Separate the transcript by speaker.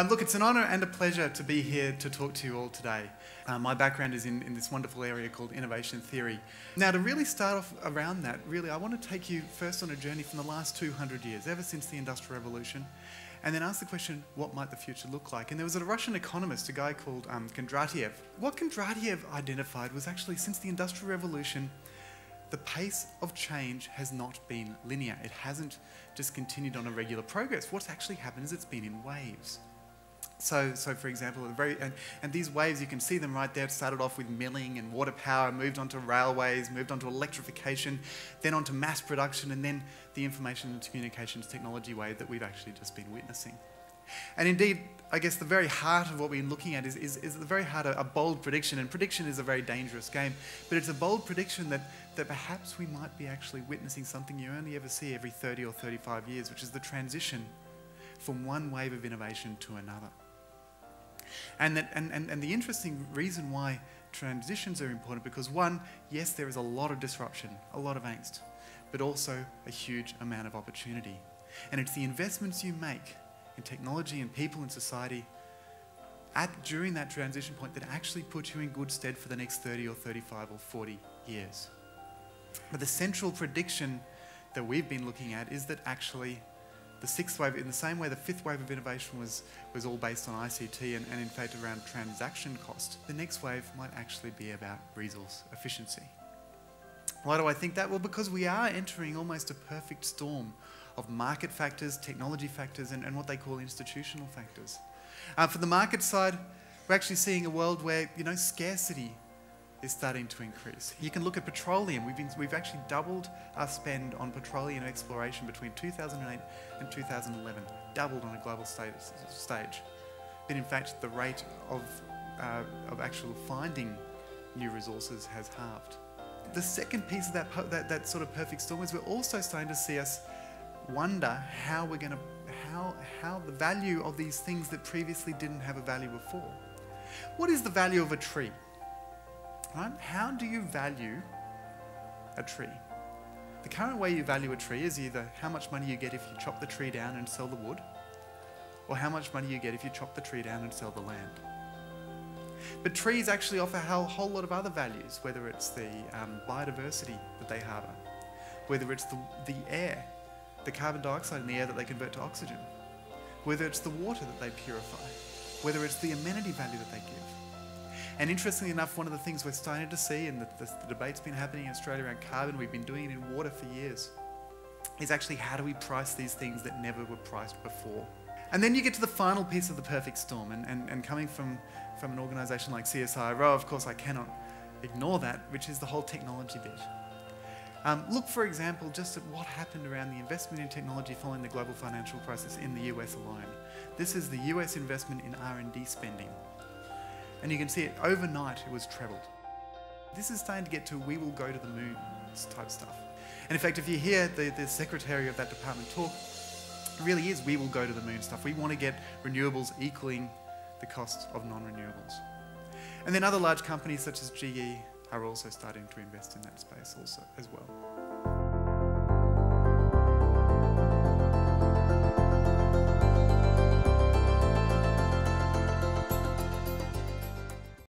Speaker 1: Look, it's an honour and a pleasure to be here to talk to you all today. My background is in this wonderful area called innovation theory. Now, to really start off around that, really, I want to take you first on a journey from the last 200 years, ever since the Industrial Revolution, and then ask the question, what might the future look like? And there was a Russian economist, a guy called Kondratiev. What Kondratiev identified was actually, since the Industrial Revolution, the pace of change has not been linear. It hasn't just continued on a regular progress. What's actually happened is it's been in waves. So for example, and these waves, you can see them right there. It started off with milling and water power, moved on to railways, moved on to electrification, then on to mass production, and then the information and communications technology wave that we've actually just been witnessing. And indeed, I guess the very heart of what we're looking at is at the very heart a bold prediction, and prediction is a very dangerous game, but it's a bold prediction that perhaps we might be actually witnessing something you only ever see every 30 or 35 years, which is the transition from one wave of innovation to another. And the interesting reason why transitions are important, because one, yes, there is a lot of disruption, a lot of angst, but also a huge amount of opportunity. And it's the investments you make in technology and people and society during that transition point that actually puts you in good stead for the next 30 or 35 or 40 years. But the central prediction that we've been looking at is that actually the sixth wave, in the same way the fifth wave of innovation was all based on ICT and in fact around transaction cost, the next wave might actually be about resource efficiency. Why do I think that? Well, because we are entering almost a perfect storm of market factors, technology factors, and what they call institutional factors. For the market side, we're actually seeing a world where, scarcity is starting to increase. You can look at petroleum. We've actually doubled our spend on petroleum exploration between 2008 and 2011, doubled on a global stage. But in fact, the rate of actual finding new resources has halved. The second piece of that sort of perfect storm is we're also starting to see us wonder how the value of these things that previously didn't have a value before. What is the value of a tree? Right? How do you value a tree? The current way you value a tree is either how much money you get if you chop the tree down and sell the wood, or how much money you get if you chop the tree down and sell the land. But trees actually offer a whole lot of other values, whether it's the biodiversity that they harbour, whether it's the air, the carbon dioxide in the air that they convert to oxygen, whether it's the water that they purify, whether it's the amenity value that they give. And interestingly enough, one of the things we're starting to see, and the debate's been happening in Australia around carbon, we've been doing it in water for years, is actually how do we price these things that never were priced before. And then you get to the final piece of the perfect storm, and coming from an organisation like CSIRO, of course I cannot ignore that, which is the whole technology bit. Look, for example, just at what happened around the investment in technology following the global financial crisis in the US alone. This is the US investment in R&D spending. And you can see it overnight, it was trebled. This is starting to get to we will go to the moon type stuff. And in fact, if you hear the secretary of that department talk, it really is we will go to the moon stuff. We want to get renewables equaling the cost of non-renewables. And then other large companies such as GE are also starting to invest in that space also as well.